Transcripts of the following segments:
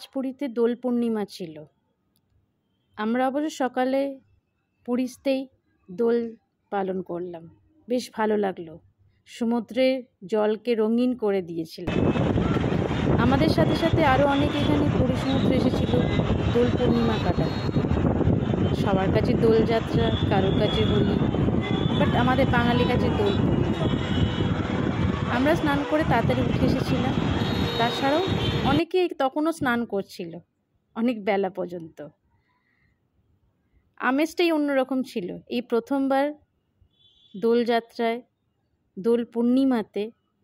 আজ পুরীতে দোল পূর্ণিমা ছিল। আমরা অবশ্য সকালে পুরীতেই দোল পালন করলাম। বেশ ভালো লাগলো। সমুদ্রের জলকে রঙিন করে দিয়েছিল। আমাদের সাথে সাথে আরও অনেকে এখানে পুরী সমুদ্রে এসেছিল দোল পূর্ণিমা কাটাতে। সবার কাছে দোলযাত্রা, কারোর কাছে হোলি, বাট আমাদের বাঙালির কাছে দোল পূর্ণিমা। আমরা স্নান করে তাড়াতাড়ি উঠে এসেছিলাম। তাছাড়াও অনেকে তখনও স্নান করছিল অনেক বেলা পর্যন্ত। আমেজটাই অন্যরকম ছিল। এই প্রথমবার দোলযাত্রায় দোল পূর্ণিমাতে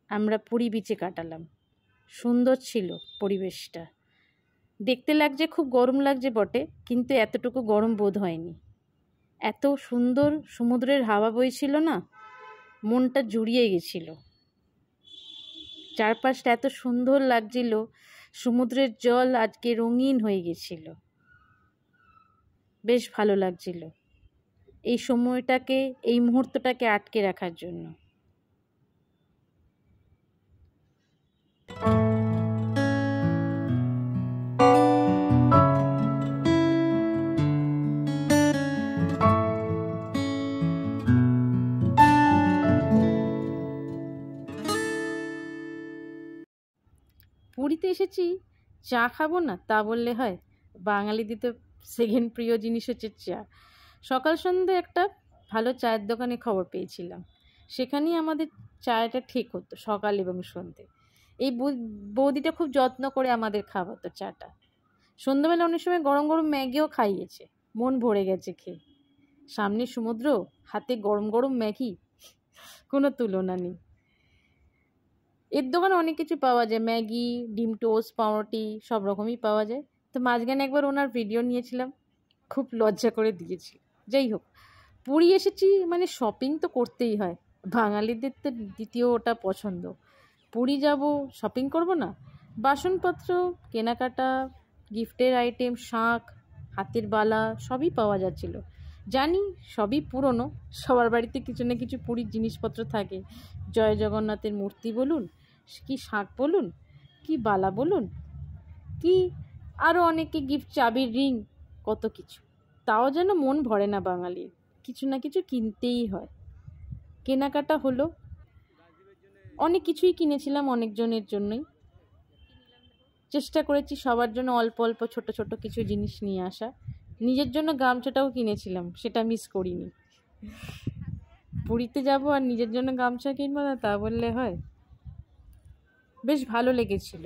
আমরা পুরী বিচে কাটালাম। সুন্দর ছিল পরিবেশটা। দেখতে লাগছে খুব গরম লাগছে বটে, কিন্তু এতটুকু গরম বোধ হয়নি। এত সুন্দর সমুদ্রের হাওয়া বইছিল না, মনটা জুড়িয়ে গেছিল। চারপাশটা এত সুন্দর লাগছিল, সমুদ্রের জল আজকে রঙিন হয়ে গেছিল। বেশ ভালো লাগছিল এই সময়টাকে, এই মুহূর্তটাকে আটকে রাখার জন্য। পুরীতে এসেছি, চা খাবো না তা বললে হয়? বাঙালিদের তো সেকেন্ড প্রিয় জিনিস হচ্ছে চা। সকাল সন্ধ্যে একটা ভালো চায়ের দোকানে খবর পেয়েছিলাম, সেখানেই আমাদের চাটা ঠিক হতো সকাল এবং সন্ধ্যে। এই বৌদিটা খুব যত্ন করে আমাদের খাওয়াতো চাটা। সন্ধ্যাবেলা অনেক সময় গরম গরম ম্যাগিও খাইয়েছে। মন ভরে গেছে খেয়ে। সামনে সমুদ্র, হাতে গরম গরম ম্যাগি, কোনো তুলনা নেই। এর দোকানে অনেক কিছু পাওয়া যায়, ম্যাগি, ডিম টোস্ট, পাউরুটি সব রকমই পাওয়া যায়। তো মাঝখানে একবার ওনার ভিডিও নিয়েছিলাম, খুব লজ্জা করে দিয়েছি। যাই হোক, পুরী এসেছি মানে শপিং তো করতেই হয়। বাঙালিদের তো দ্বিতীয় ওটা পছন্দ। পুরী যাব, শপিং করব না? বাসনপত্র, কেনাকাটা, গিফটের আইটেম, শাঁখ, হাতের বালা সবই পাওয়া যাচ্ছিল। জানি সবই পুরনো, সবার বাড়িতে কিছু না কিছু পুরীর জিনিসপত্র থাকে। জয় জগন্নাথের মূর্তি বলুন, কি শাঁখ বলুন, কি বালা বলুন, কি আরও অনেকে গিফট, চাবির রিং, কত কিছু। তাও যেন মন ভরে না বাঙালির, কিছু না কিছু কিনতেই হয়। কেনাকাটা হলো, অনেক কিছুই কিনেছিলাম অনেকজনের জন্যই। চেষ্টা করেছি সবার জন্য অল্প অল্প ছোট ছোট কিছু জিনিস নিয়ে আসা। নিজের জন্য গামছাটাও কিনেছিলাম, সেটা মিস করিনি। পুরীতে যাব আর নিজের জন্য গামছা কিনবো না তা বললে হয়? বেশ ভালো লেগেছিল।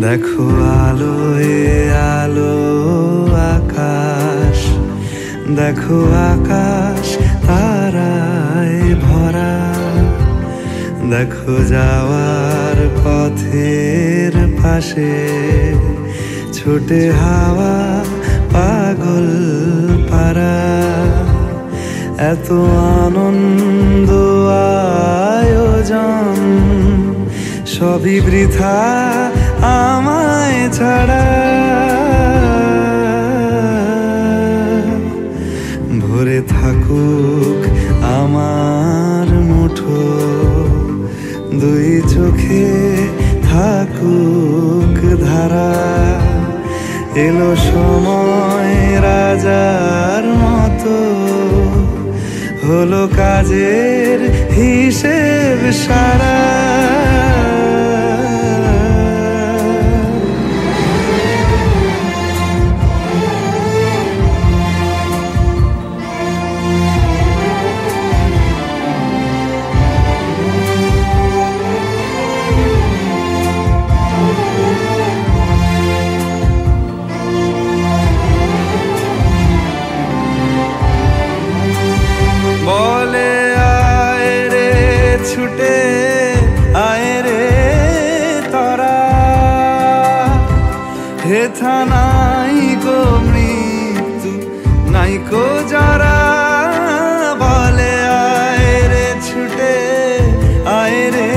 দেখো আলোয় আলো আকাশ, দেখো আকাশ তারায় ভরা, দেখো যাওয়ার পথের পাশে ছুটে হাওয়া পাগল পারা। এত আনন্দ আয়োজন সবই বৃথা আমায় ছাড়া। ভরে থাকুক আমার মুঠো, দুই চোখে থাকুক ধারা। এলো সময় রাজার মতো, হলো কাজের হিসেব সারা। বলে আয় রে ছুটে আয় রে তরা, হেথা নাই গো মৃত্যু নাই কো যারা। বলে আয় রে ছুটে আয় রে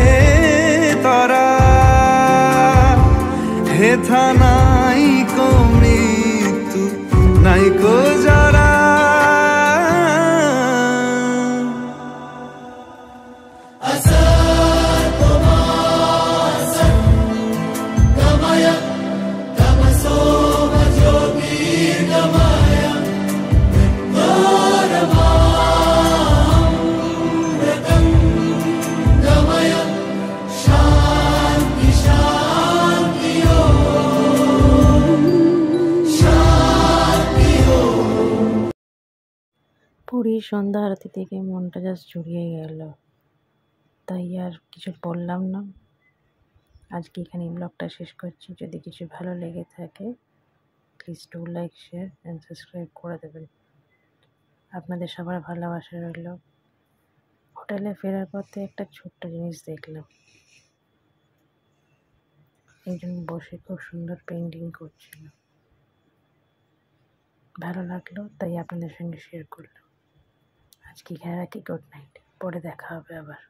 তরা, হেথা নাই কো মৃত্যু নাই কো যারা। পুরীর সন্ধ্যা আরতি থেকে মনটা জাস্ট জুড়িয়ে গেল, তাই আর কিছু বললাম না। আজকে এখানে ব্লগটা শেষ করছি। যদি কিছু ভালো লেগে থাকে please do like, share and subscribe করে দেবেন। আপনাদের সবার ভালোবাসা রইল। হোটেলে ফেরার পথে একটা ছোট্ট জিনিস দেখলাম, একজন বসে খুব সুন্দর পেন্টিং করছিল, ভালো লাগলো তাই আপনাদের সঙ্গে শেয়ার করলাম। আজকে এখানে রাখি, গুড নাইট, পরে দেখা হবে আবার।